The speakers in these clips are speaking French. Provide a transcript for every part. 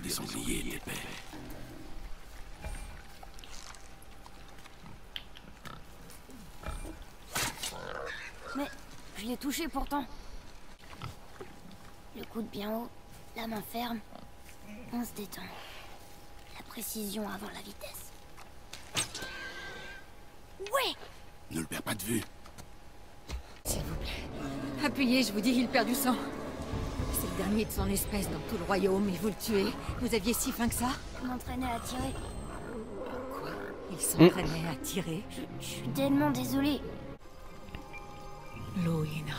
des sangliers étaient épais. Mais je l'ai touché pourtant. Le coude bien haut, la main ferme. On se détend. La précision avant la vitesse. Ouais! Ne le perds pas de vue. S'il vous plaît. Appuyez, je vous dis, il perd du sang. C'est le dernier de son espèce dans tout le royaume et vous le tuez. Vous aviez si faim que ça? Je m'entraînais à tirer. Quoi? Il s'entraînait à tirer? Je suis tellement désolée. Loïna.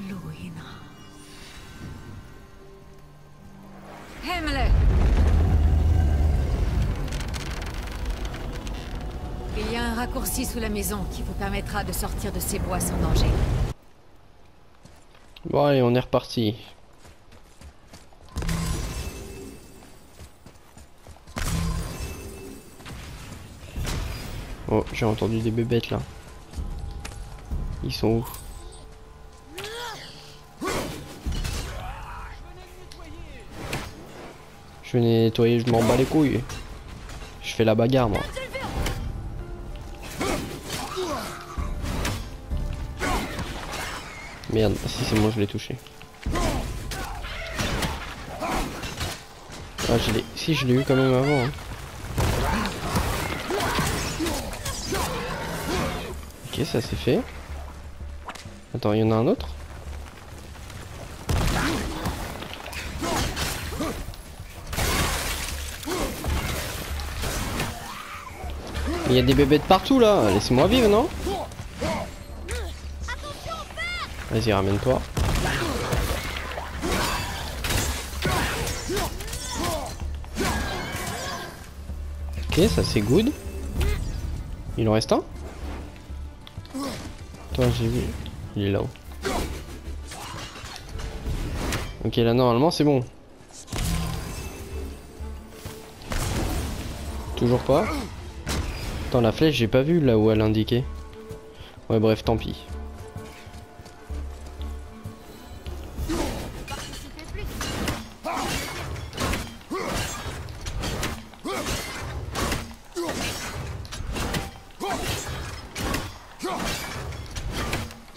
Loïna. Himmler! Il y a un raccourci sous la maison qui vous permettra de sortir de ces bois sans danger. Bon allez, on est reparti. Oh, j'ai entendu des bébêtes là. Ils sont où? Je vais nettoyer, je m'en bats les couilles. Je fais la bagarre moi. Merde, si c'est moi je l'ai touché. Ah je l'ai. Si je l'ai eu quand même avant. Hein. Ok, ça c'est fait. Attends, il y en a un autre? Il y a des bébêtes partout là, laissez-moi vivre, non? Vas-y, ramène-toi. Ok, ça c'est good. Il en reste un? Toi, j'ai vu. Il est là-haut. Ok, là normalement c'est bon. Toujours pas? Attends, la flèche, j'ai pas vu là où elle indiquait. Ouais, bref, tant pis.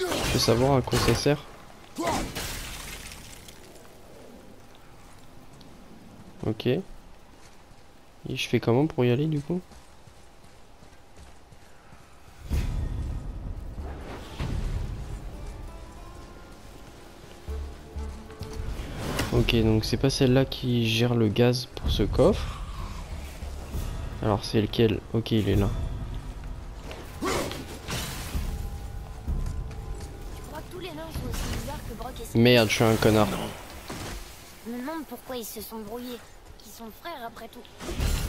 Je veux savoir à quoi ça sert. Ok. Et je fais comment pour y aller du coup? Ok, donc c'est pas celle-là qui gère le gaz pour ce coffre. Alors c'est lequel? Ok, il est là. Je crois que tous les nains sont aussi bizarres que Brock et ses... Merde, je suis un connard. Je me demande pourquoi ils se sont brouillés. Qu'ils sont frères après tout.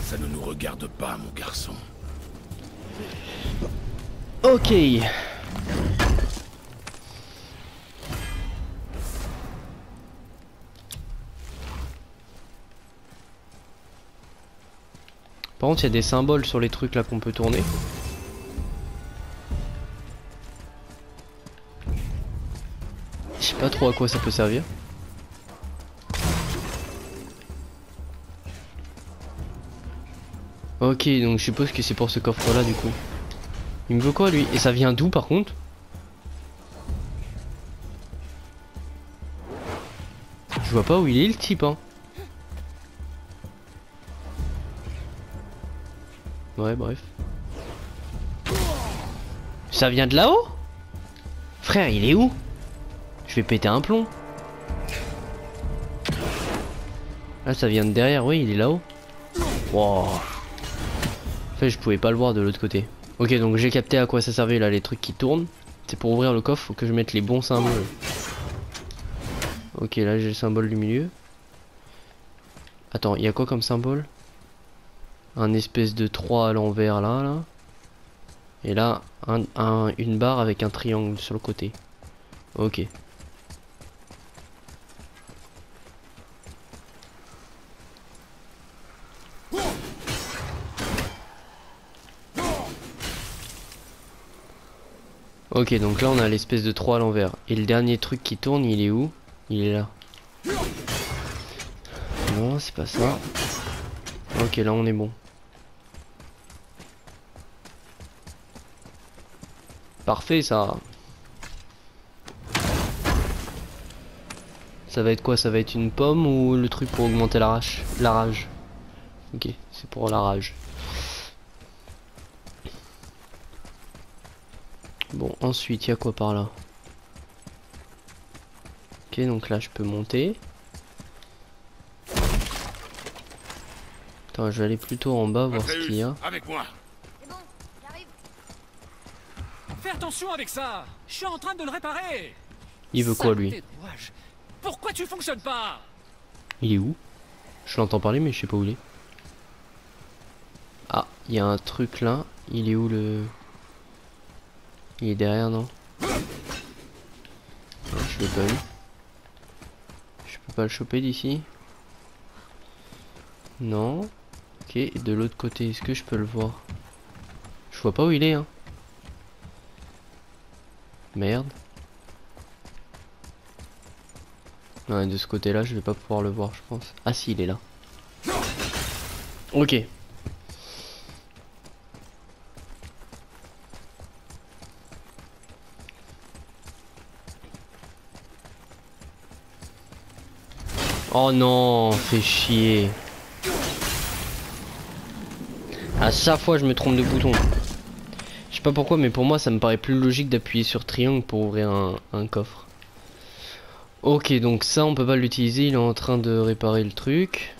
Ça ne nous regarde pas, mon garçon. Ok. Par contre, il y a des symboles sur les trucs là qu'on peut tourner. Je sais pas trop à quoi ça peut servir. Ok, donc je suppose que c'est pour ce coffre là du coup. Il me veut quoi lui? Et ça vient d'où par contre? Je vois pas où il est le type hein. Ouais bref. Ça vient de là-haut? Frère il est où? Je vais péter un plomb. Là ça vient de derrière, oui il est là-haut. Wow. En fait je pouvais pas le voir de l'autre côté. Ok donc j'ai capté à quoi ça servait là les trucs qui tournent. C'est pour ouvrir le coffre, faut que je mette les bons symboles. Ok là j'ai le symbole du milieu. Attends, il y a quoi comme symbole? Un espèce de 3 à l'envers là. Et là, une barre avec un triangle sur le côté. Ok. Ok, donc là on a l'espèce de 3 à l'envers. Et le dernier truc qui tourne, il est où? Il est là. Non, c'est pas ça. Ok, là on est bon. Parfait ça. Ça va être quoi? Ça va être une pomme ou le truc pour augmenter la rage? Ok, c'est pour la rage. Bon, ensuite, il y a quoi par là? Ok, donc là, je peux monter. Attends, je vais aller plutôt en bas, voir ce qu'il y a. Avec moi. C'est bon, j'arrive. Fais attention avec ça. Je suis en train de le réparer. Il veut quoi, lui? Saleté de rouage. Pourquoi tu fonctionnes pas? Il est où? Je l'entends parler, mais je sais pas où il est. Ah, il y a un truc là. Il est où le... Il est derrière, non? Non, je l'ai pas eu. Je peux pas le choper d'ici? Non. Ok, et de l'autre côté, est-ce que je peux le voir? Je vois pas où il est, hein. Merde. Ouais, de ce côté-là, je vais pas pouvoir le voir, je pense. Ah si, il est là. Ok. Oh non, fais chier. À chaque fois, je me trompe de bouton. Je sais pas pourquoi, mais pour moi, ça me paraît plus logique d'appuyer sur triangle pour ouvrir un coffre. Ok, donc ça, on peut pas l'utiliser. Il est en train de réparer le truc.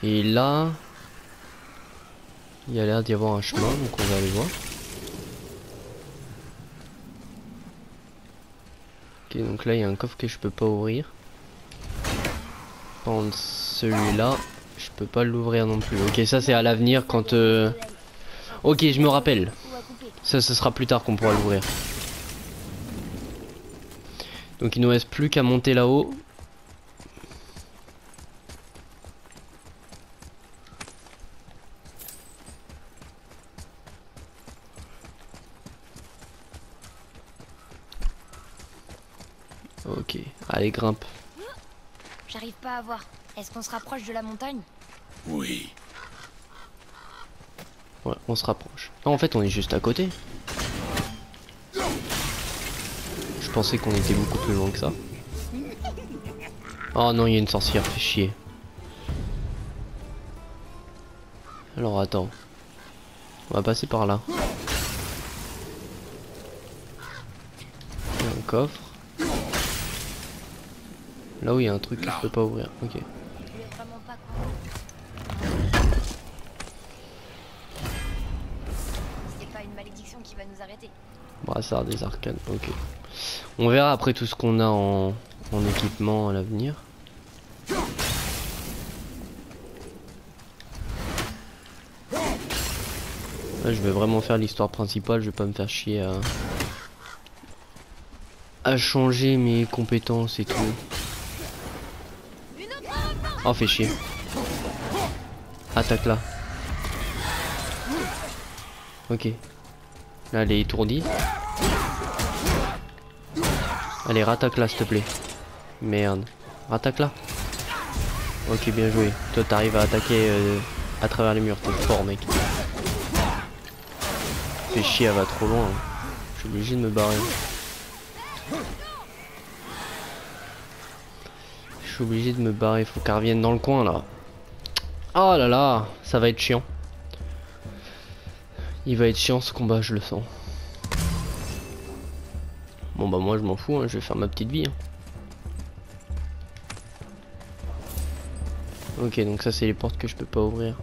Et là, il y a l'air d'y avoir un chemin, donc on va aller voir. Ok, donc là il y a un coffre que je peux pas ouvrir. Par contre, celui-là, je peux pas l'ouvrir non plus. Ok, ça c'est à l'avenir quand... Ok, je me rappelle. Ça, ce sera plus tard qu'on pourra l'ouvrir. Donc il nous reste plus qu'à monter là-haut. Ok, allez grimpe. J'arrive pas à voir. Est-ce qu'on se rapproche de la montagne? Oui. Ouais, on se rapproche. Non, en fait on est juste à côté. Je pensais qu'on était beaucoup plus loin que ça. Oh non, il y a une sorcière, fait chier. Alors attends. On va passer par là. Il y a un coffre. Là où il y a un truc que je peux pas ouvrir. Ok. Je voulais vraiment pas croire. C'est pas une malédiction qui va nous arrêter. Brassard des arcanes, ok. On verra après tout ce qu'on a en équipement à l'avenir. Là, je vais vraiment faire l'histoire principale, je vais pas me faire chier à changer mes compétences et tout. Oh, fait chier. Attaque là. Ok. Là, elle est étourdie. Allez, rattaque là, s'il te plaît. Merde. Rattaque là. Ok, bien joué. Toi, t'arrives à attaquer à travers les murs. T'es fort, mec. Fais chier, elle va trop loin. Hein. Je suis obligé de me barrer. Je suis obligé de me barrer. Faut qu'elle revienne dans le coin, là. Oh là là, ça va être chiant. Il va être chiant ce combat, je le sens. Bon bah moi je m'en fous, hein, je vais faire ma petite vie. Hein. Ok, donc ça c'est les portes que je peux pas ouvrir.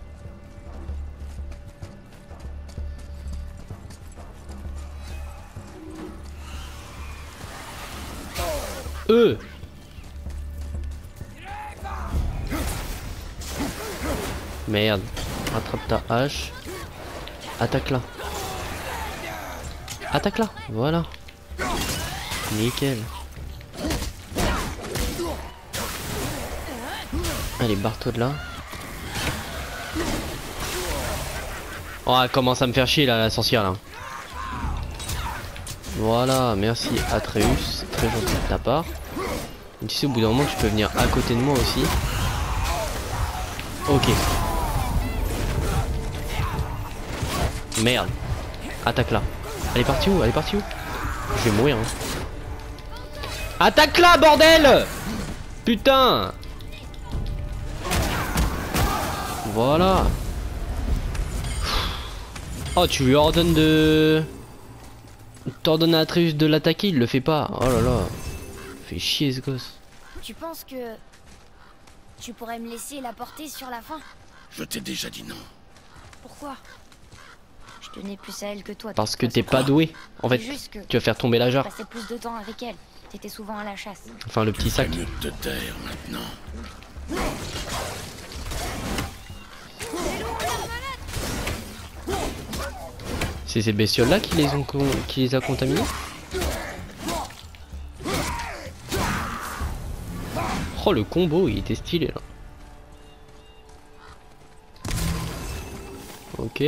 Merde. Rattrape ta hache. Attaque là. Attaque là. Voilà. Nickel. Allez, barre-toi de là. Oh, elle commence à me faire chier là, la sorcière là. Voilà, merci Atreus, c'est très gentil de ta part. Et tu sais, au bout d'un moment, tu peux venir à côté de moi aussi. Ok. Merde. Attaque là. Elle est partie où? Elle est partie où? Je vais mourir. Hein. Attaque là, bordel! Putain! Voilà. Oh, tu lui ordonnes de... T'ordonnes à Atreus de l'attaquer, il le fait pas. Oh là là. Fait chier ce gosse. Tu penses que... tu pourrais me laisser la porter sur la fin? Je t'ai déjà dit non. Pourquoi? Je tenais plus à elle que toi. de Parce toute que t'es façon. pas doué. En fait, C'est juste que tu vas faire tomber la je jarre. passais plus de temps avec elle. T'étais souvent à la chasse. Enfin, le petit sac. Mieux de te taire maintenant. C'est ces bestioles là qui les a contaminés. Oh, le combo, il était stylé là. Ok.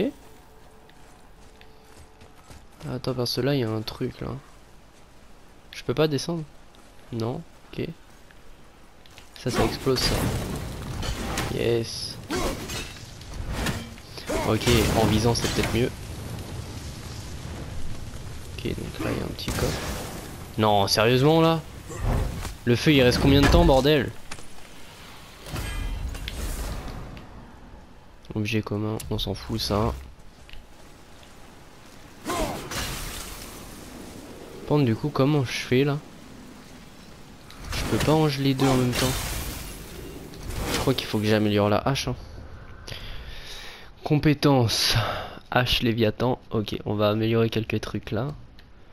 Attends, parce que là, il y a un truc là. Je peux pas descendre? Non. Ok. Ça explose ça. Yes. Ok, en visant, c'est peut-être mieux. Ok, donc là, il y a un petit coffre. Non, sérieusement là? Le feu, il reste combien de temps, bordel? Objet commun, on s'en fout ça. Bon, du coup, comment je fais là? Je peux pas engeler les deux en même temps. Je crois qu'il faut que j'améliore la hache. Hein. Compétences. Hache Léviathan. Ok, on va améliorer quelques trucs là.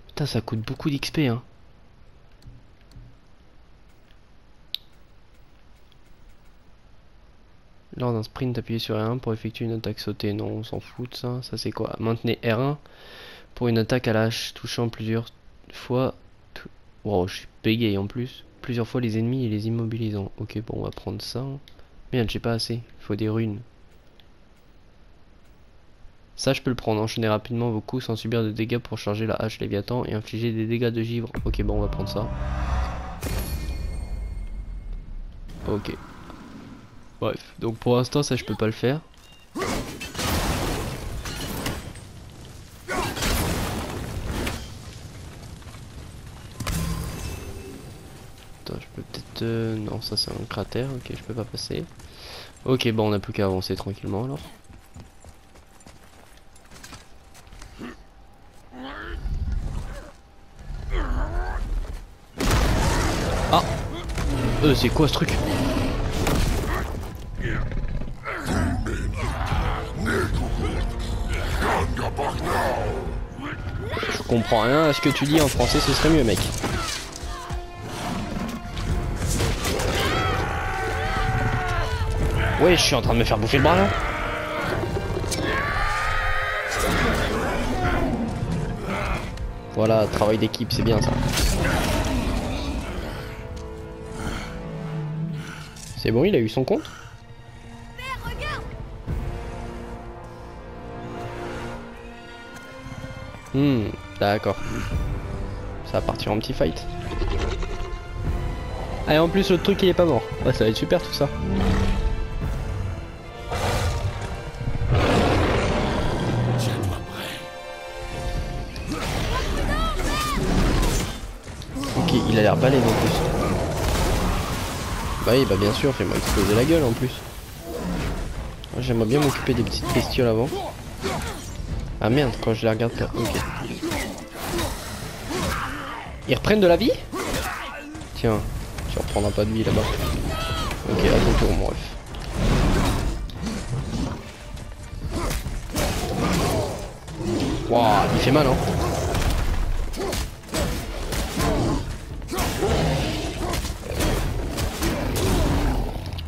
Putain, ça coûte beaucoup d'XP hein. Lors d'un sprint, appuyez sur R1 pour effectuer une attaque sautée. Non, on s'en fout de ça. Ça c'est quoi? Maintenez R1 pour une attaque à la hache touchant plusieurs fois. Wow, je suis bégayé en plus. Plusieurs fois les ennemis et les immobilisant. Ok, bon, on va prendre ça. Merde, j'ai pas assez. Il faut des runes. Ça, je peux le prendre. Enchaîner rapidement vos coups sans subir de dégâts pour charger la hache Léviathan et infliger des dégâts de givre. Ok, bon, on va prendre ça. Ok. Bref, donc pour l'instant, ça, je peux pas le faire. Attends, je peux peut-être... Non, ça, c'est un cratère. Ok, je peux pas passer. Ok, bon, on a plus qu'à avancer tranquillement, alors. Ah! C'est quoi ce truc? Je comprends rien à ce que tu dis en français, ce serait mieux, mec. Ouais, je suis en train de me faire bouffer le bras là. Voilà, travail d'équipe, c'est bien ça. C'est bon, il a eu son compte? D'accord. Ça va partir en petit fight. Ah, et en plus, l'autre truc il est pas mort. Ouais, ça va être super tout ça. Tiens-toi prêt. Ok, il a l'air balèze en plus. Bah oui, bah bien sûr, fais-moi exploser la gueule en plus. J'aimerais bien m'occuper des petites bestioles avant. Ah merde, quand je les regarde pas. Ok. Ils reprennent de la vie? Tiens, tu reprendras pas de vie là-bas. Ok, à ton tour, mon ref. Waouh, il fait mal, hein.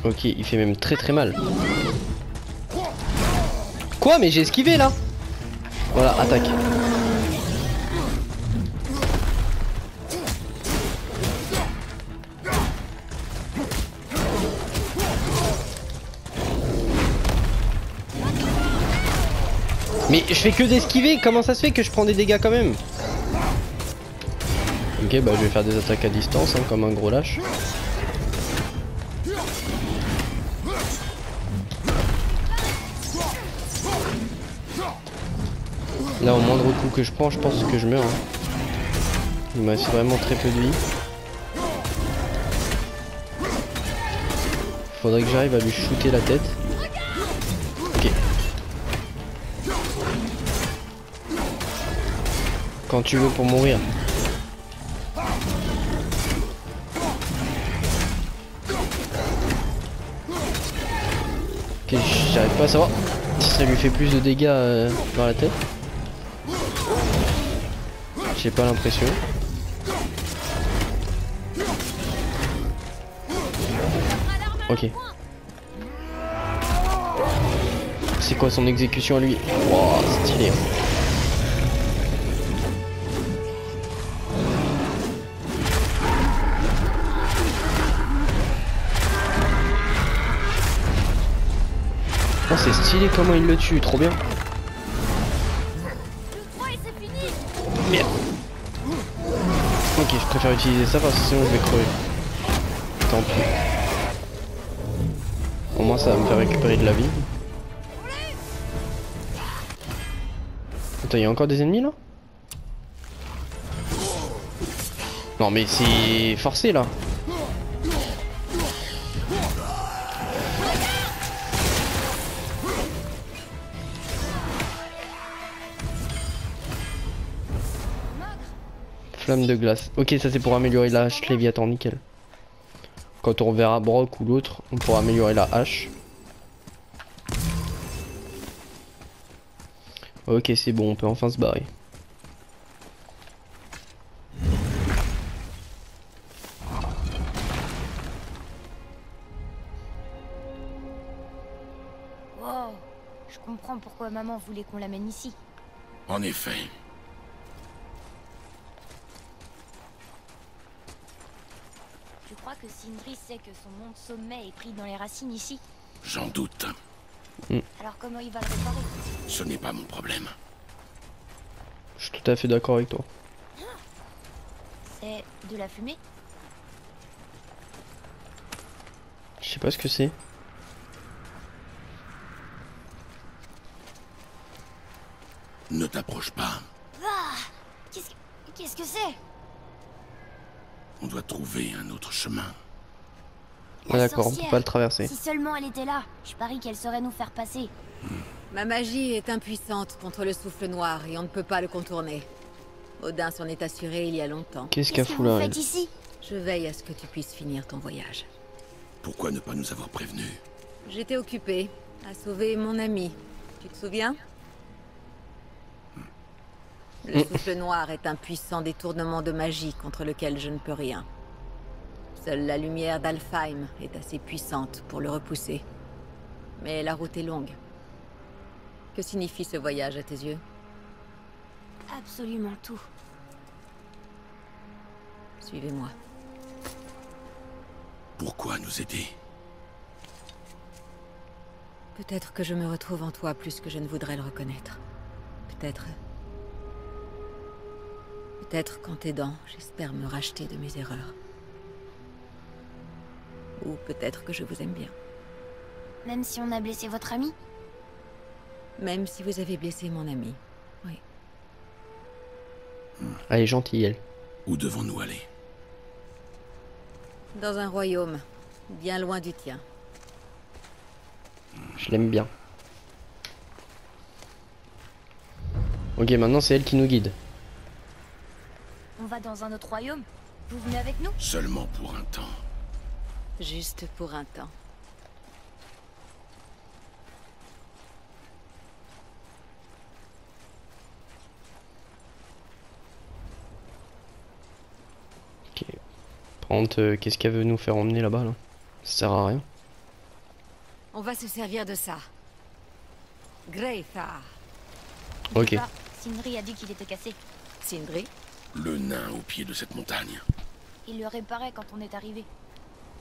Ok, il fait même très très mal. Quoi? Mais j'ai esquivé là. Voilà, attaque. Mais je fais que d'esquiver, comment ça se fait que je prends des dégâts quand même? Ok, bah je vais faire des attaques à distance, hein, comme un gros lâche. Là, au moindre coup que je prends, je pense que je meurs. Hein. Il me reste vraiment très peu de vie. Faudrait que j'arrive à lui shooter la tête. Ok. Quand tu veux pour mourir. Ok, j'arrive pas à savoir si ça lui fait plus de dégâts dans la tête. J'ai pas l'impression. Ok. C'est quoi son exécution à lui? Wow, stylé. Hein. Oh, c'est stylé comment il le tue, trop bien. Merde. Ok, je préfère utiliser ça parce que sinon je vais crever. Tant pis. Au moins ça va me faire récupérer de la vie. Attends, il y a encore des ennemis là? Non mais c'est forcé là. Flamme de glace. Ok, ça c'est pour améliorer la hache Léviathan, nickel. Quand on verra Brock ou l'autre, on pourra améliorer la hache. Ok, c'est bon, on peut enfin se barrer. Wow, je comprends pourquoi maman voulait qu'on l'amène ici. En effet. Je crois que Sindri sait que son monde sommet est pris dans les racines ici. J'en doute. Alors comment il va le réparer? Ce n'est pas mon problème. Je suis tout à fait d'accord avec toi. C'est de la fumée? Je sais pas ce que c'est. Ne t'approche pas. Ah, qu'est-ce que c'est? On doit trouver un autre chemin. Ah d'accord, on peut pas le traverser. Si seulement elle était là, je parie qu'elle saurait nous faire passer. Ma magie est impuissante contre le souffle noir et on ne peut pas le contourner. Odin s'en est assuré il y a longtemps. Qu'est-ce qu'a Qu'est-ce que fou vous là faites ici? Je veille à ce que tu puisses finir ton voyage. Pourquoi ne pas nous avoir prévenus? J'étais occupée à sauver mon ami. Tu te souviens? Le souffle noir est un puissant détournement de magie contre lequel je ne peux rien. Seule la lumière d'Alfheim est assez puissante pour le repousser. Mais la route est longue. Que signifie ce voyage à tes yeux? Absolument tout. Suivez-moi. Pourquoi nous aider? Peut-être que je me retrouve en toi plus que je ne voudrais le reconnaître. Peut-être... Peut-être qu'en t'aidant, j'espère me racheter de mes erreurs. Ou peut-être que je vous aime bien. Même si on a blessé votre ami? Même si vous avez blessé mon ami. Oui. Elle est gentille elle. Où devons-nous aller? Dans un royaume, bien loin du tien. Je l'aime bien. Ok, maintenant c'est elle qui nous guide. On va dans un autre royaume? Vous venez avec nous? Seulement pour un temps. Juste pour un temps. Ok. Par contre, qu'est-ce qu'elle veut nous faire emmener là-bas là? Ça sert à rien. On va se servir de ça. Greythar. Ok. Ah, Sindri a dit qu'il était cassé. Sindri. Le nain au pied de cette montagne. Il le réparait quand on est arrivé.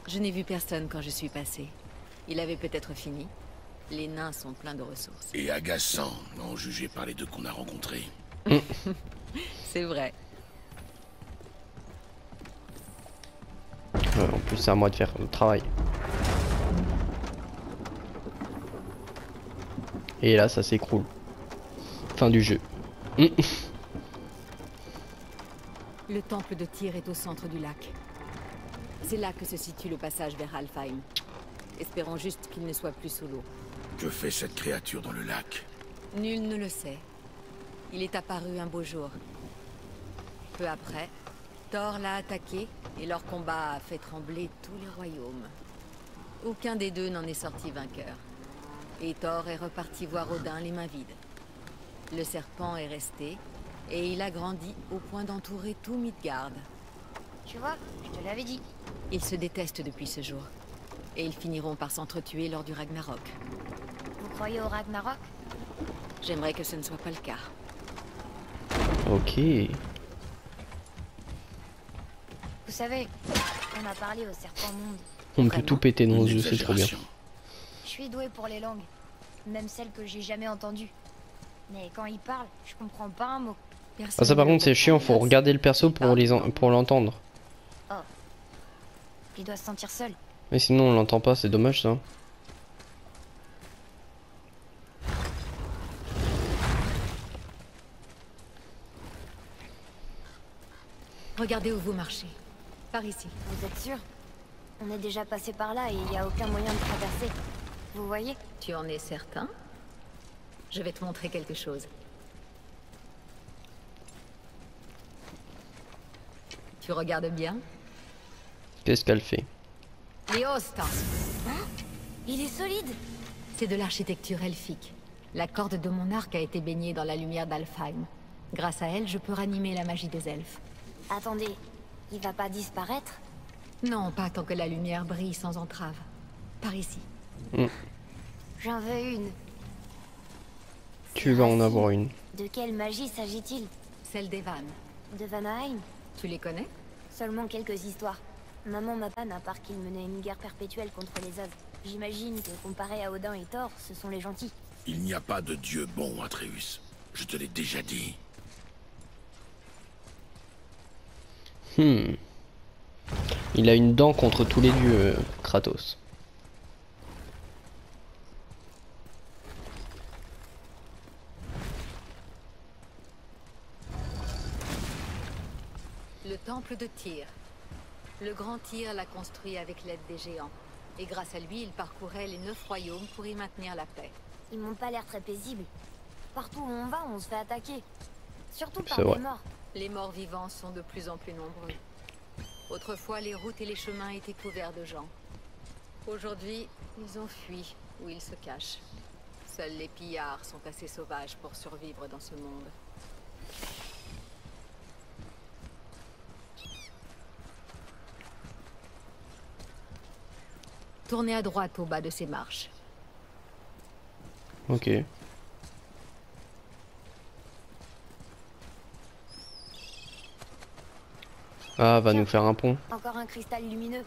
Je n'ai vu personne quand je suis passé. Il avait peut-être fini. Les nains sont pleins de ressources. Et agaçant, en juger par les deux qu'on a rencontrés. C'est vrai. En plus, c'est à moi de faire le travail. Et là, ça s'écroule. Fin du jeu. Le temple de Tyr est au centre du lac. C'est là que se situe le passage vers Alfheim. Espérons juste qu'il ne soit plus sous l'eau. Que fait cette créature dans le lac? Nul ne le sait. Il est apparu un beau jour. Peu après, Thor l'a attaqué et leur combat a fait trembler tous les royaumes. Aucun des deux n'en est sorti vainqueur. Et Thor est reparti voir Odin les mains vides. Le serpent est resté et il a grandi au point d'entourer tout Midgard. Tu vois, je te l'avais dit. Ils se détestent depuis ce jour. Et ils finiront par s'entretuer lors du Ragnarok. Vous croyez au Ragnarok? J'aimerais que ce ne soit pas le cas. Ok. Vous savez, on a parlé au serpent monde. On peut tout péter dans nos yeux, c'est trop bien. Je suis doué pour les langues, même celles que j'ai jamais entendues. Mais quand il parle, je comprends pas un mot. Ah ça par contre c'est chiant, faut regarder le perso pour l'entendre. Oh. Il doit se sentir seul. Mais sinon on l'entend pas, c'est dommage ça. Regardez où vous marchez. Par ici. Vous êtes sûr? On est déjà passé par là et il n'y a aucun moyen de traverser. Vous voyez? Tu en es certain? Je vais te montrer quelque chose. Tu regardes bien? Qu'est-ce qu'elle fait? Léosta. Hein? Il est solide! C'est de l'architecture elfique. La corde de mon arc a été baignée dans la lumière d'Alfheim. Grâce à elle, je peux ranimer la magie des elfes. Attendez, il va pas disparaître? Non, pas tant que la lumière brille sans entrave. Par ici. J'en veux une. Tu vas en avoir une. De quelle magie s'agit-il? Celle des vannes. De Vanaheim? Tu les connais? Seulement quelques histoires. Maman m'a pas à part qu'il menait une guerre perpétuelle contre les As. J'imagine que comparé à Odin et Thor, ce sont les gentils. Il n'y a pas de dieu bon, Atreus. Je te l'ai déjà dit. Il a une dent contre tous les dieux, Kratos. Le temple de Tyr. Le grand Tyr l'a construit avec l'aide des géants. Et grâce à lui, il parcourait les 9 royaumes pour y maintenir la paix. Ils m'ont pas l'air très paisibles. Partout où on va, on se fait attaquer. Surtout par C'est vrai. les morts. Les morts vivants sont de plus en plus nombreux. Autrefois, les routes et les chemins étaient couverts de gens. Aujourd'hui, ils ont fui, ou ils se cachent. Seuls les pillards sont assez sauvages pour survivre dans ce monde. Tournez à droite au bas de ces marches. Ok. Ah, va nous faire un pont. Encore un cristal lumineux.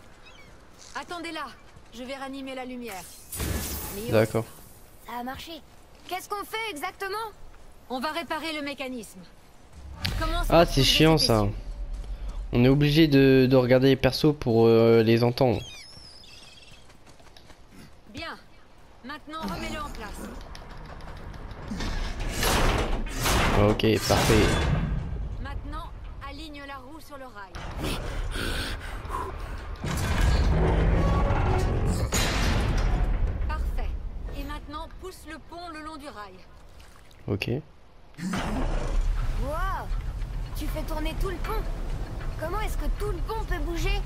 Attendez là, je vais ranimer la lumière. D'accord. Ça a marché. Qu'est-ce qu'on fait exactement? On va réparer le mécanisme. Commence Ah, par c'est soulever chiant ces ça. essieux. On est obligé de regarder les persos pour les entendre. Bien. Maintenant, remets-le en place. Ok, parfait. Maintenant, aligne la roue sur le rail. Parfait. Et maintenant, pousse le pont le long du rail. Ok. Waouh! Tu fais tourner tout le pont. Comment est-ce que tout le pont peut bouger?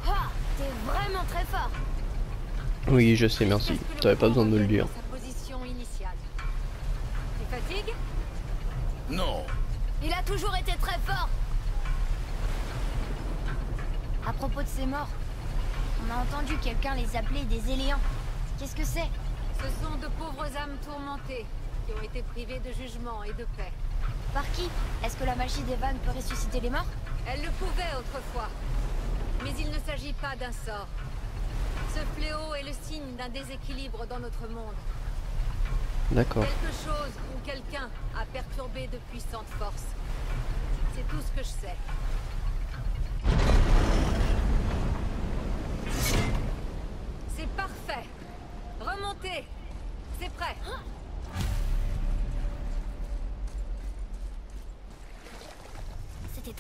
Ah, t'es vraiment très fort. Oui, je sais, merci. T'avais pas besoin de me le dire. Sa position initiale. Tu fatigues? Non. Il a toujours été très fort. À propos de ces morts, on a entendu quelqu'un les appeler des Éléants. Qu'est-ce que c'est? Ce sont de pauvres âmes tourmentées qui ont été privées de jugement et de paix. Par qui? Est-ce que la magie des vannes peut ressusciter les morts? Elle le pouvait autrefois. Mais il ne s'agit pas d'un sort. Ce fléau est le signe d'un déséquilibre dans notre monde. D'accord. Quelque chose ou quelqu'un a perturbé de puissantes forces. C'est tout ce que je sais.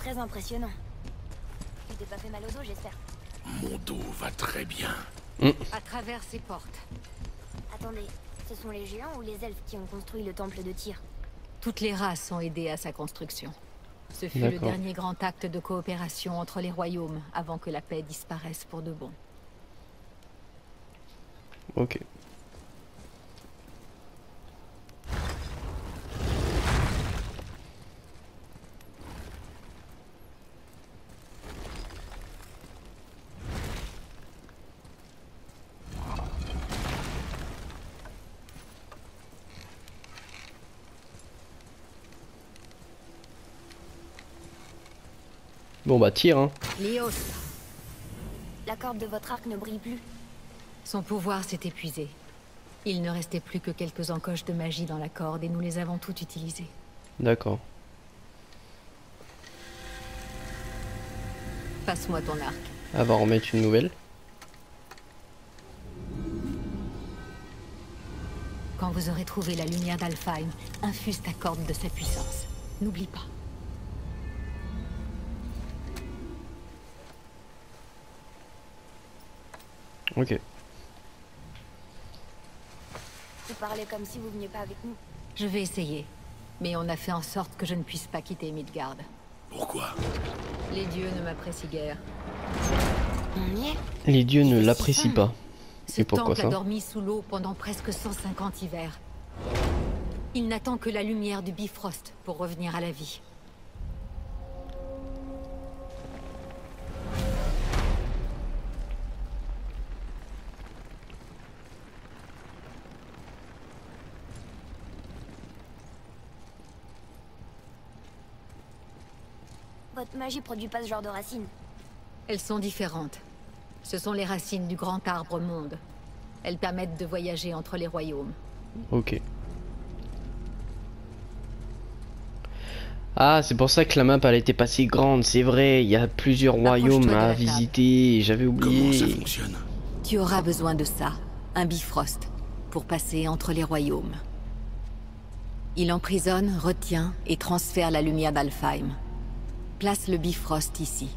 très impressionnant. Tu t'es pas fait mal au dos, j'espère. Mon dos va très bien. À travers ces portes. Attendez, ce sont les géants ou les elfes qui ont construit le temple de Tyr? Toutes les races ont aidé à sa construction. Ce fut le D'accord. dernier grand acte de coopération entre les royaumes avant que la paix disparaisse pour de bon. Ok. Bon bah tire hein. Lios, La corde de votre arc ne brille plus. son pouvoir s'est épuisé. Il ne restait plus que quelques encoches de magie dans la corde et nous les avons toutes utilisées. D'accord. Passe-moi ton arc. Elle va remettre une nouvelle. Quand vous aurez trouvé la lumière d'Alfheim, infuse ta corde de sa puissance. N'oublie pas. Ok. Vous parlez comme si vous veniez pas avec nous. Je vais essayer. Mais on a fait en sorte que je ne puisse pas quitter Midgard. Pourquoi? Les dieux ne m'apprécient guère. On y est? Les dieux ne l'apprécient pas. Ce Et pourquoi temple ça? a dormi sous l'eau pendant presque 150 hivers. Il n'attend que la lumière du Bifrost pour revenir à la vie. Votre magie produit pas ce genre de racines. Elles sont différentes. Ce sont les racines du grand arbre monde. Elles permettent de voyager entre les royaumes. Ok. Ah, c'est pour ça que la map elle était pas si grande, c'est vrai, il y a plusieurs royaumes de la à table. visiter, j'avais Comment ça oublié. fonctionne? Tu auras besoin de ça, un Bifrost, pour passer entre les royaumes. Il emprisonne, retient et transfère la lumière d'Alfheim. Place le Bifrost ici.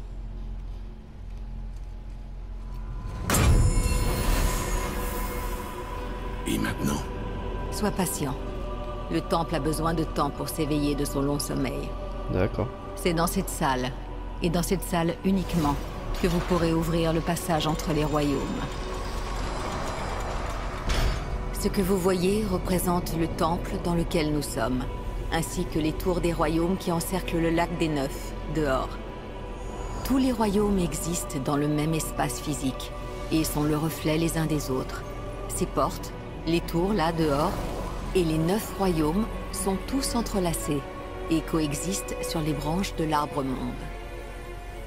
Et maintenant? Sois patient. Le temple a besoin de temps pour s'éveiller de son long sommeil. D'accord. C'est dans cette salle, et dans cette salle uniquement, que vous pourrez ouvrir le passage entre les royaumes. Ce que vous voyez représente le temple dans lequel nous sommes, ainsi que les tours des royaumes qui encerclent le lac des Neufs, dehors. Tous les royaumes existent dans le même espace physique, et sont le reflet les uns des autres. Ces portes, les tours là dehors, et les 9 royaumes sont tous entrelacés, et coexistent sur les branches de l'arbre monde.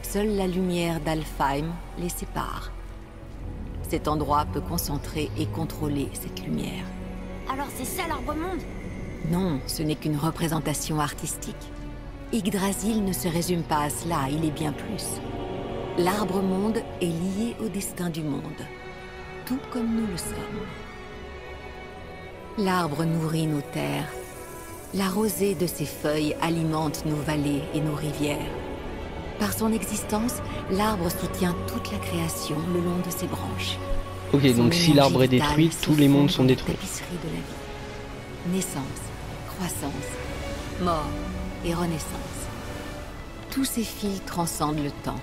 Seule la lumière d'Alfheim les sépare. Cet endroit peut concentrer et contrôler cette lumière. Alors c'est ça l'arbre-monde? Non, ce n'est qu'une représentation artistique. Yggdrasil ne se résume pas à cela, il est bien plus. L'arbre-monde est lié au destin du monde, tout comme nous le sommes. L'arbre nourrit nos terres. La rosée de ses feuilles alimente nos vallées et nos rivières. Par son existence, l'arbre soutient toute la création le long de ses branches. Ok, Son donc si énergie l'arbre est vitale détruit, se tous les fond mondes sont dans la détruits. tapisserie de la vie. Naissance, croissance, mort et renaissance. Tous ces fils transcendent le temps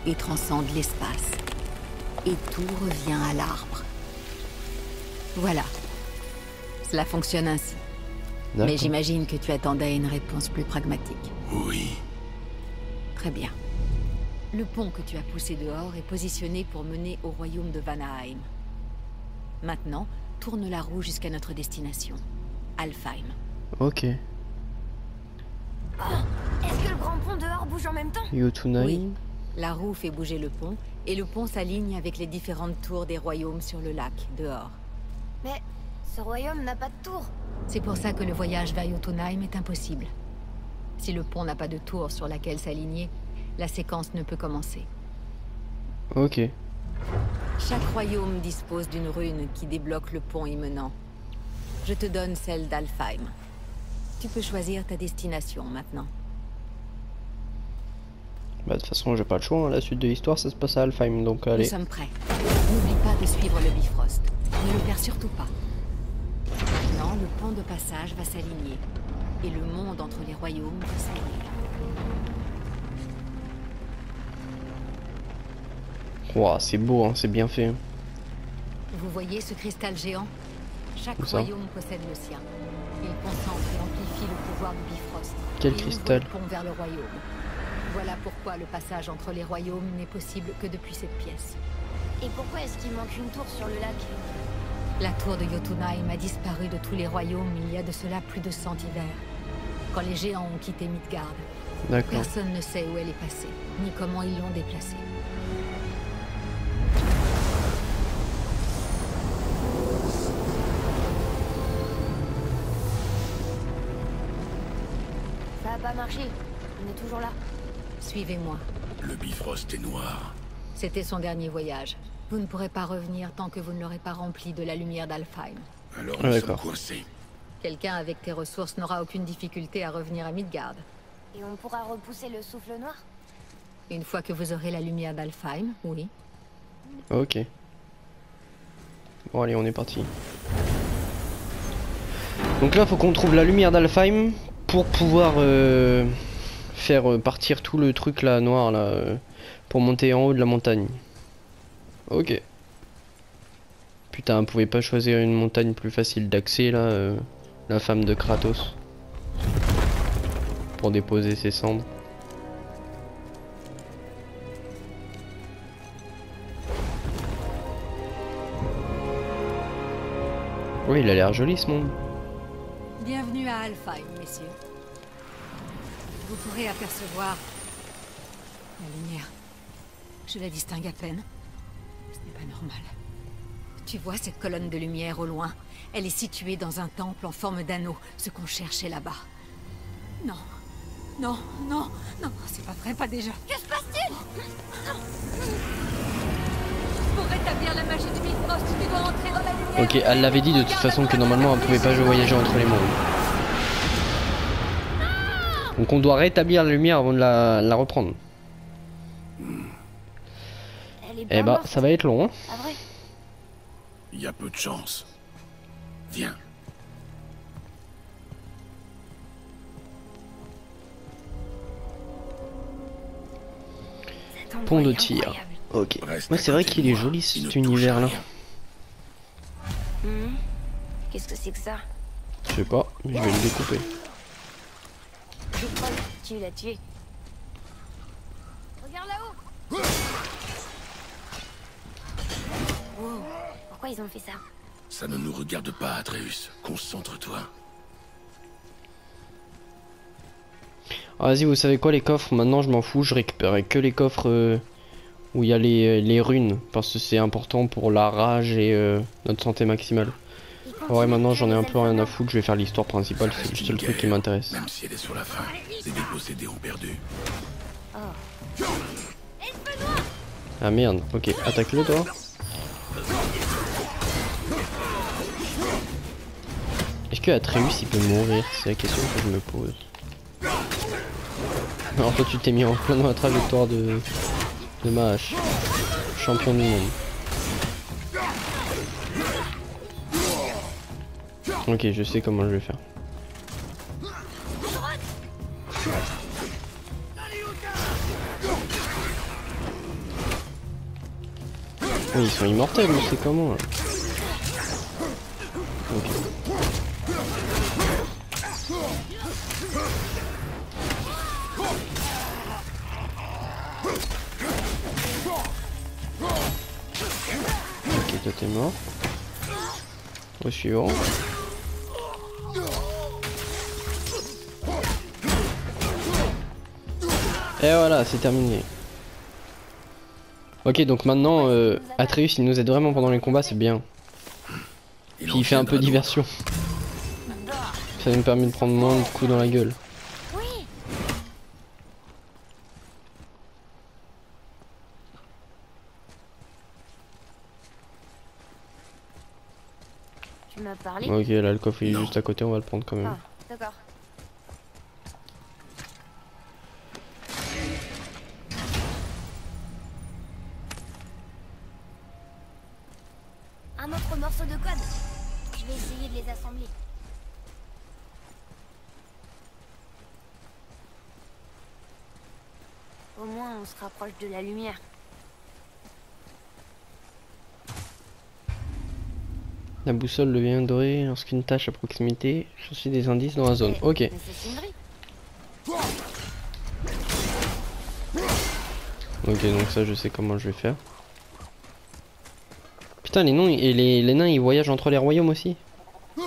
et transcendent l'espace. Et tout revient à l'arbre. Voilà. Cela fonctionne ainsi. Mais D'accord. j'imagine que tu attendais une réponse plus pragmatique. Oui. Très bien. Le pont que tu as poussé dehors est positionné pour mener au royaume de Vanaheim. Maintenant, tourne la roue jusqu'à notre destination, Alfheim. Ok. Est-ce que le grand pont dehors bouge en même temps? Yotunai. Oui. La roue fait bouger le pont, et le pont s'aligne avec les différentes tours des royaumes sur le lac, dehors. Mais ce royaume n'a pas de tour. C'est pour ça que le voyage vers Jotunheim est impossible. Si le pont n'a pas de tour sur laquelle s'aligner, la séquence ne peut commencer. Ok. Chaque royaume dispose d'une rune qui débloque le pont y menant. Je te donne celle d'Alfheim. Tu peux choisir ta destination maintenant. Bah de toute façon j'ai pas le choix, hein. La suite de l'histoire ça se passe à Alfheim, donc Nous allez. sommes prêts. N'oublie pas de suivre le Bifrost. Ne le perds surtout pas. Maintenant, le pont de passage va s'aligner. Et le monde entre les royaumes va s'ouvrir. Ouah, c'est beau, hein, c'est bien fait. Vous voyez ce cristal géant? Chaque Où ça? royaume possède le sien. Il concentre et amplifie le pouvoir du Bifrost. Quel et ouvre cristal? le pont vers le royaume. Voilà pourquoi le passage entre les royaumes n'est possible que depuis cette pièce. Et pourquoi est-ce qu'il manque une tour sur le lac? La tour de Jotunheim a disparu de tous les royaumes il y a de cela plus de 100 hivers. Quand les géants ont quitté Midgard, D'accord. personne ne sait où elle est passée, ni comment ils l'ont déplacée. Ça a pas marché. On est toujours là. Suivez-moi. Le Bifrost est noir. C'était son dernier voyage. Vous ne pourrez pas revenir tant que vous ne l'aurez pas rempli de la lumière d'Alfheim. Alors Ah, nous sommes d'accord. coincés. Quelqu'un avec tes ressources n'aura aucune difficulté à revenir à Midgard. Et on pourra repousser le souffle noir? Une fois que vous aurez la lumière d'Alfheim, oui. Ok. Bon allez, on est parti. Donc là faut qu'on trouve la lumière d'Alfheim pour pouvoir faire partir tout le truc là noir là pour monter en haut de la montagne. Ok. Putain, on pouvait pas choisir une montagne plus facile d'accès là, la femme de Kratos, pour déposer ses cendres. Oui, il a l'air joli ce monde. Bienvenue à Alfheim, messieurs. Vous pourrez apercevoir la lumière. Je la distingue à peine. Ce n'est pas normal. Tu vois cette colonne de lumière au loin? Elle est située dans un temple en forme d'anneau, ce qu'on cherchait là-bas. Non. Non, non, non, c'est pas vrai, pas déjà. Que se passe-t-il? Pour rétablir la magie du Bifrost, tu dois entrer dans la lumière. Ok, elle l'avait dit de toute façon que normalement elle pouvait pas voyager entre les mondes. Donc on doit rétablir la lumière avant de la reprendre. Elle est Eh bien bah morte. ça va être long hein. Ah vrai? Il y a peu de chance. Viens. Cet endroit Pont de est tir. incroyable. Ok. Reste Moi à c'est vrai côté qu'il de est moi joli et ne cet touche univers à là. rien. Qu'est-ce que c'est que ça? Je sais pas, mais je vais le découper. Je crois que tu l'as tué. Regarde là-haut. Wow. Pourquoi ils ont fait ça? Ça ne nous regarde pas, Atreus. Concentre-toi. Ah, vas-y, vous savez quoi, les coffres, maintenant je m'en fous, je récupérerai que les coffres où il y a les runes, parce que c'est important pour la rage et notre santé maximale. Ils Ouais, continuent maintenant de j'en ai tuer un les peu rien à elfes foutre, je vais faire l'histoire principale, c'est Reste le seul une truc qui guerre, m'intéresse. Même si elle est sur la fin, les dépossédés ont perdu. Oh. Ah merde, ok, attaque-le toi. Est-ce que Atreus il peut mourir? C'est la question que je me pose. Alors toi tu t'es mis en plein dans la trajectoire de ma hache. Champion du monde. Ok, je sais comment je vais faire. Oui, ils sont immortels, mais c'est comment là? Ok. Ok, toi t'es mort. Au suivant. Et voilà, c'est terminé. Ok, donc maintenant, Atreus il nous aide vraiment pendant les combats, c'est bien. Puis il fait un peu diversion. Ça nous permet de prendre moins de coups dans la gueule. Oui. Tu m'as parlé? Ok, là le coffre il est Non. juste à côté, on va le prendre quand même. Ah, d'accord. Un autre morceau de code. Je vais essayer de les assembler. Au moins, on se rapproche de la lumière. La boussole devient dorée lorsqu'une tâche à proximité cherche des indices dans la zone. Ok. Mais c'est Sindri. Ok, donc ça je sais comment je vais faire. Putain, les noms et les nains ils voyagent entre les royaumes aussi. Il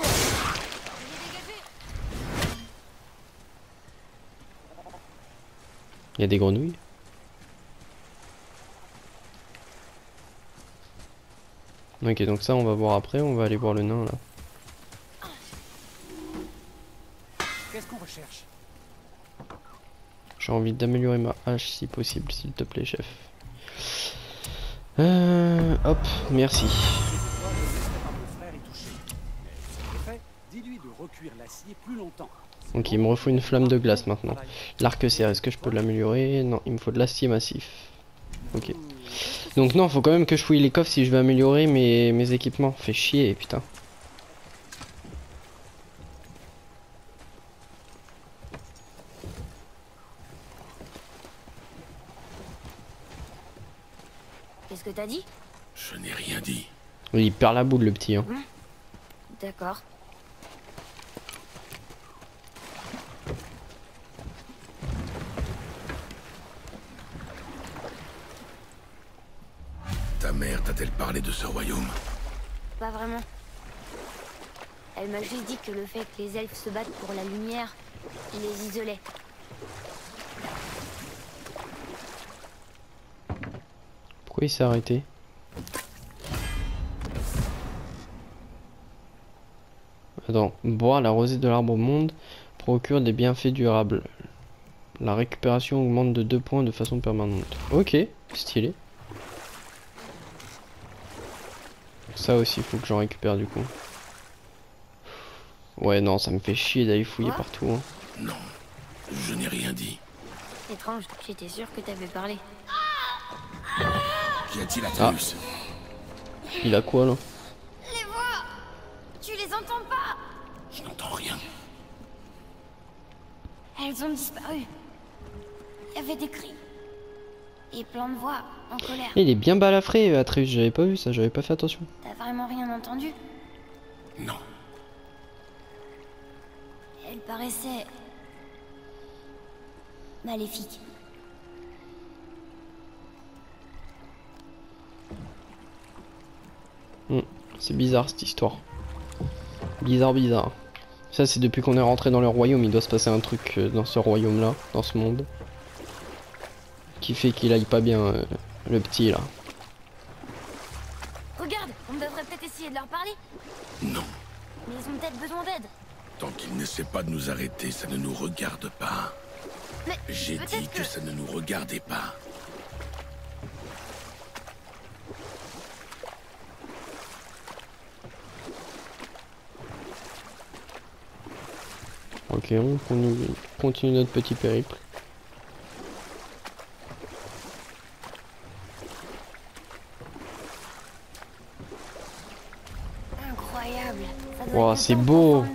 y a des grenouilles. Ok, donc ça on va voir après, on va aller voir le nain là. Qu'est-ce qu'on recherche? J'ai envie d'améliorer ma hache si possible, s'il te plaît, chef. Hop, merci. Mon frère est touché. Si c'est fait, dis-lui de recuire l'acier plus longtemps. Donc il me refaut une flamme de glace maintenant. L'arc serre, est-ce que je peux l'améliorer? Non, il me faut de l'acier massif. Ok. Donc non, faut quand même que je fouille les coffres si je veux améliorer mes équipements. Fait chier, putain. Qu'est-ce que t'as dit? Je n'ai rien dit. Oui, il perd la boule le petit. Hein. D'accord. Ta mère t'a-t-elle parlé de ce royaume? Pas vraiment. Elle m'a juste dit que le fait que les elfes se battent pour la lumière, les isolait. Pourquoi il s'est arrêté? Attends, boire la rosée de l'arbre monde procure des bienfaits durables. La récupération augmente de 2 points de façon permanente. Ok, stylé. Ça aussi, faut que j'en récupère du coup. Ouais, non, ça me fait chier d'aller fouiller partout. Hein. Non, je n'ai rien dit. Étrange, j'étais sûre que t'avais parlé. Qu'y a-t-il à Atreus? Il a quoi là? Les voix! Tu les entends pas? Je n'entends rien. Elles ont disparu. Il y avait des cris. Et plein de voix, en colère. Il est bien balafré, Atreus, j'avais pas vu ça, j'avais pas fait attention. T'as vraiment rien entendu? Non. Elle paraissait... maléfique. C'est bizarre cette histoire. Bizarre, bizarre. Ça c'est depuis qu'on est rentré dans le royaume, il doit se passer un truc dans ce royaume là, dans ce monde. Qui fait qu'il aille pas bien, le petit là. Regarde, on devrait peut-être essayer de leur parler. Non. Mais ils ont peut-être besoin d'aide. Tant qu'ils n'essaient pas de nous arrêter, ça ne nous regarde pas. Mais J'ai dit que ça ne nous regardait pas. Ok, on continue notre petit périple. Incroyable. Wow, c'est beau.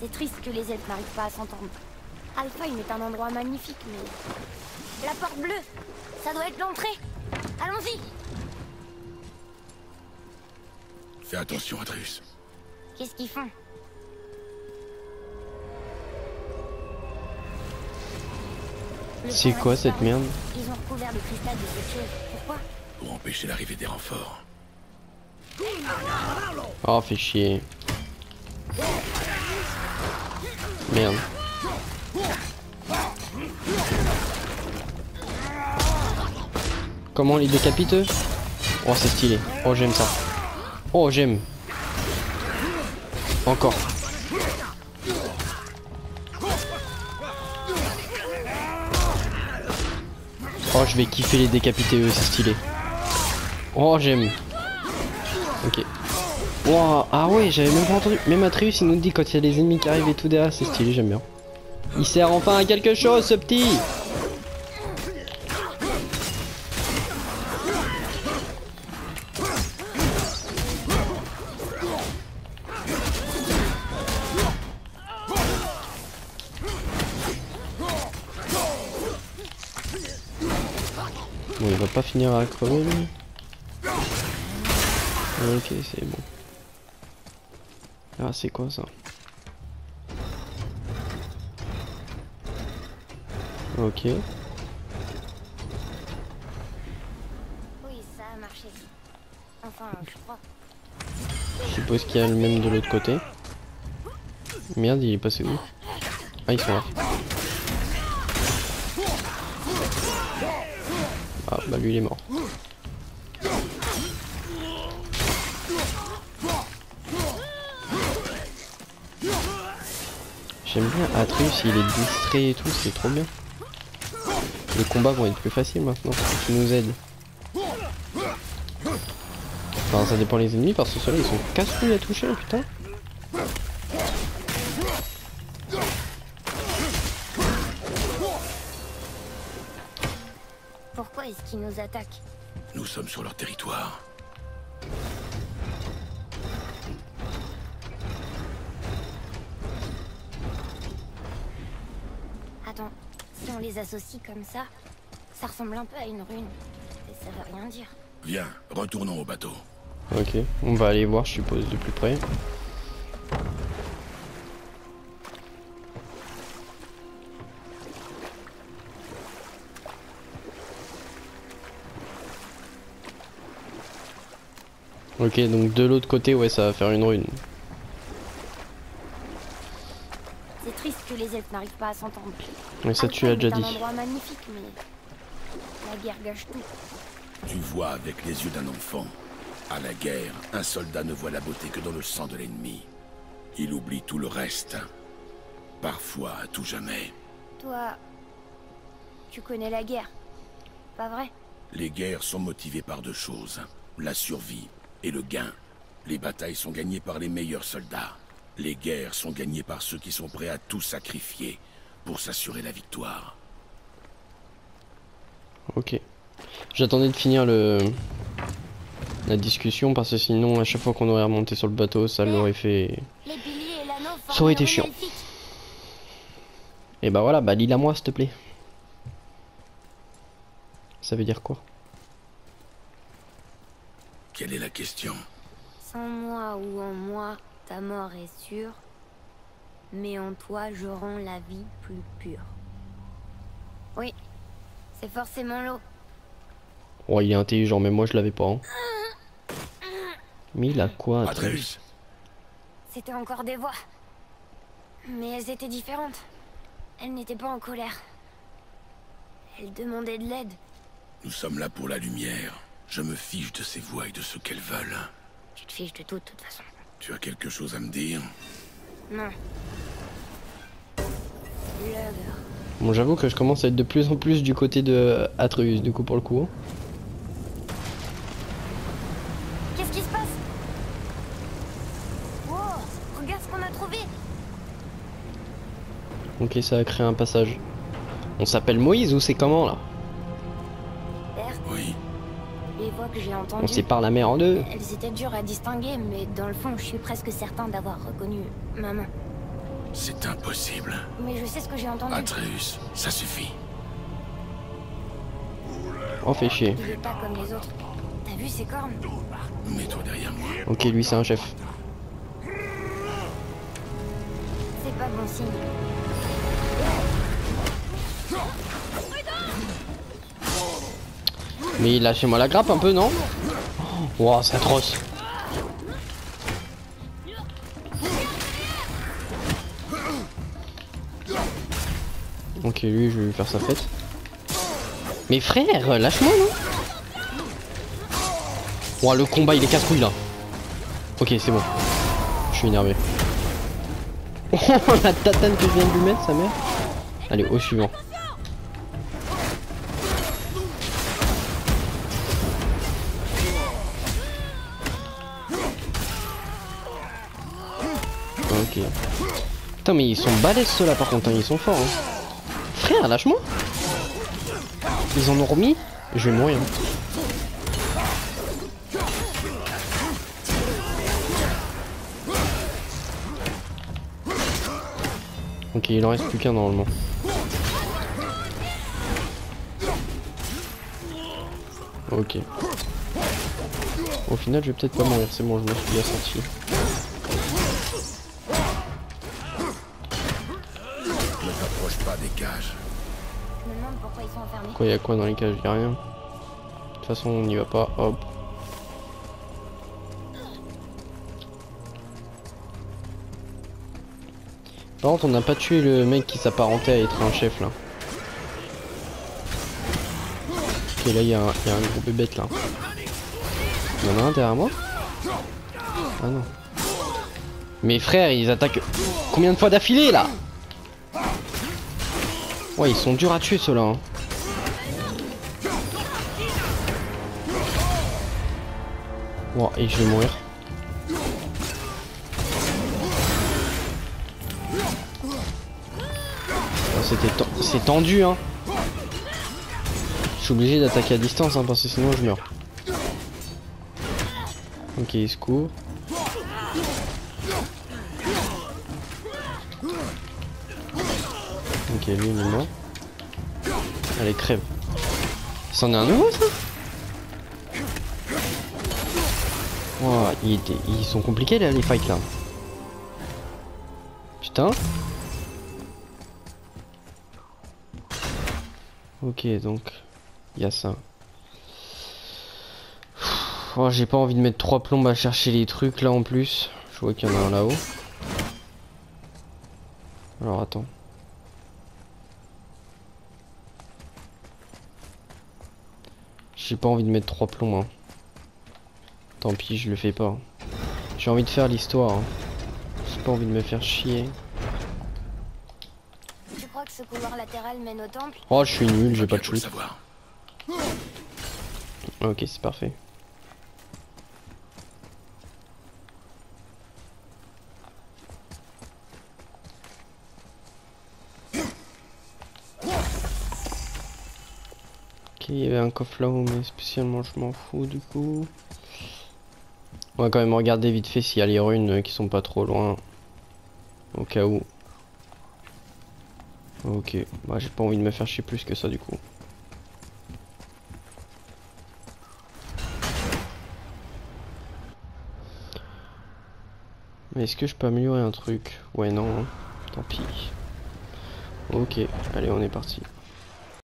C'est triste que les elfes n'arrivent pas à s'entendre. Alfheim est un endroit magnifique, mais... La porte bleue, ça doit être l'entrée. Allons-y. Fais attention, Atreus. Qu'est-ce qu'ils font? C'est quoi cette merde? Ils ont recouvert le cristal de cette chose. Pourquoi? Pour empêcher l'arrivée des renforts. Oh, fait chier. Merde. Comment on les décapite eux? Oh, c'est stylé. Oh, j'aime ça. Oh, j'aime. Encore. Oh, je vais kiffer les décapiter eux, c'est stylé. Oh, j'aime. Ok. Wow, ah ouais, j'avais même pas entendu. Même Atreus il nous dit quand il y a les ennemis qui arrivent et tout derrière, c'est stylé, j'aime bien. Il sert enfin à quelque chose ce petit. Bon, il va pas finir à crever lui. Ok, c'est bon. Ah, c'est quoi ça? Ok. Oui, ça a marché. Enfin, je crois. Je suppose qu'il y a le même de l'autre côté. Merde, il est passé où? Ah, ils sont là. Ah, bah lui il est mort. J'aime bien Atreus, il est distrait et tout, c'est trop bien. Les combats vont être plus faciles maintenant, qui nous aide. Enfin, ça dépend les ennemis parce que ceux-là ils sont casse-couilles à toucher, putain. Pourquoi est-ce qu'ils nous attaquent? Nous sommes sur leur territoire. Attends, si on les associe comme ça ressemble un peu à une rune. Et ça veut rien dire. Viens, retournons au bateau. Ok, on va aller voir, je suppose, de plus près. Ok, donc de l'autre côté, ouais, ça va faire une rune. C'est triste que les elfes n'arrivent pas à s'entendre. Mais ça, tu l'as déjà dit. C'est un endroit magnifique, mais la guerre gâche tout. Tu vois avec les yeux d'un enfant. À la guerre, un soldat ne voit la beauté que dans le sang de l'ennemi. Il oublie tout le reste. Parfois, à tout jamais. Toi, tu connais la guerre, pas vrai? Les guerres sont motivées par deux choses. La survie et le gain. Les batailles sont gagnées par les meilleurs soldats. Les guerres sont gagnées par ceux qui sont prêts à tout sacrifier pour s'assurer la victoire. Ok. J'attendais de finir la discussion parce que sinon à chaque fois qu'on aurait remonté sur le bateau ça l'aurait fait... Les piliers et l'anneau forment Ça aurait été une chiant. rune elfique. Et bah voilà, bah lis-la moi s'il te plaît. Ça veut dire quoi? Quelle est la question? Sans moi ou en moi, ta mort est sûre. Mais en toi, je rends la vie plus pure. Oui, c'est forcément l'eau. Oh il est intelligent mais moi je l'avais pas hein. Mais il a quoi Atreus? Atreus, C'était encore des voix. Mais elles étaient différentes. Elles n'étaient pas en colère. Elles demandaient de l'aide. nous sommes là pour la lumière. Je me fiche de ces voix et de ce qu'elles veulent. Tu te fiches de tout, de toute façon. Tu as quelque chose à me dire? Non. L'œuvre. Bon j'avoue que je commence à être de plus en plus du côté de Atreus du coup pour le coup. Qu'est-ce qui se passe? Wow, regarde ce qu'on a trouvé. Ok, ça a créé un passage. On s'appelle Moïse ou c'est comment là? Berthe, Oui. les voix que j'ai On entendues, sépare la mer en deux. elles étaient dures à distinguer, mais dans le fond, je suis presque certain d'avoir reconnu maman. C'est impossible. Mais je sais ce que j'ai entendu. Atreus, ça suffit. Oh fait chier. Il est pas comme les autres. T'as vu ses cornes? Mets-toi derrière moi. Ok lui c'est un chef. C'est pas bon signe. Mais lâchez-moi la grappe un peu non? Wow c'est atroce. Ok lui je vais lui faire sa fête. Mais frère lâche-moi non? Wow le combat il est casse-couille là. Ok c'est bon. Je suis énervé. Oh la tatane que je viens de lui mettre sa mère. Allez au suivant. Ok. Putain mais ils sont balèzes ceux-là par contre, hein. Ils sont forts. Hein. Frère, lâche-moi. Ils en ont remis. Je vais mourir. Ok, il en reste plus qu'un normalement. Ok. Au final, je vais peut-être pas mourir. C'est bon, je me suis bien senti. Ne t'approche pas des cages. Je me demande pourquoi ils sont enfermés. Quoi, y'a quoi dans les cages? Y'a rien. De toute façon, on n'y va pas. Hop. Par contre, on n'a pas tué le mec qui s'apparentait à être un chef là. Ok, là, il y a un gros bébête là. Il y en a un derrière moi? Ah non. Mes frères, ils attaquent combien de fois d'affilée là? Ouais, ils sont durs à tuer ceux-là. Hein. Wow, et je vais mourir. Oh, c'est tendu hein. Je suis obligé d'attaquer à distance hein, parce que sinon je meurs. Ok, il se court. Ok, lui il est mort. Allez, crève. C'en est un nouveau ça? Oh, ils sont compliqués là, les fights là. Putain. Ok, donc il y a ça. Oh, j'ai pas envie de mettre 3 plombes à chercher les trucs là en plus. Je vois qu'il y en a un là-haut. Alors attends. J'ai pas envie de mettre 3 plombs. Hein. Tant pis, je le fais pas. J'ai envie de faire l'histoire. Hein. J'ai pas envie de me faire chier. Tu crois que ce couloir latéral mène au temple? Oh, je suis nul, j'ai pas de shoot. Savoir. Ok, c'est parfait. Ok, il y avait un coffre là-haut, mais spécialement je m'en fous du coup. On va quand même regarder vite fait s'il y a les runes qui sont pas trop loin. Au cas où. Ok, bah j'ai pas envie de me faire chier plus que ça du coup. Mais est-ce que je peux améliorer un truc? Ouais non, hein. Tant pis. Ok, allez on est parti.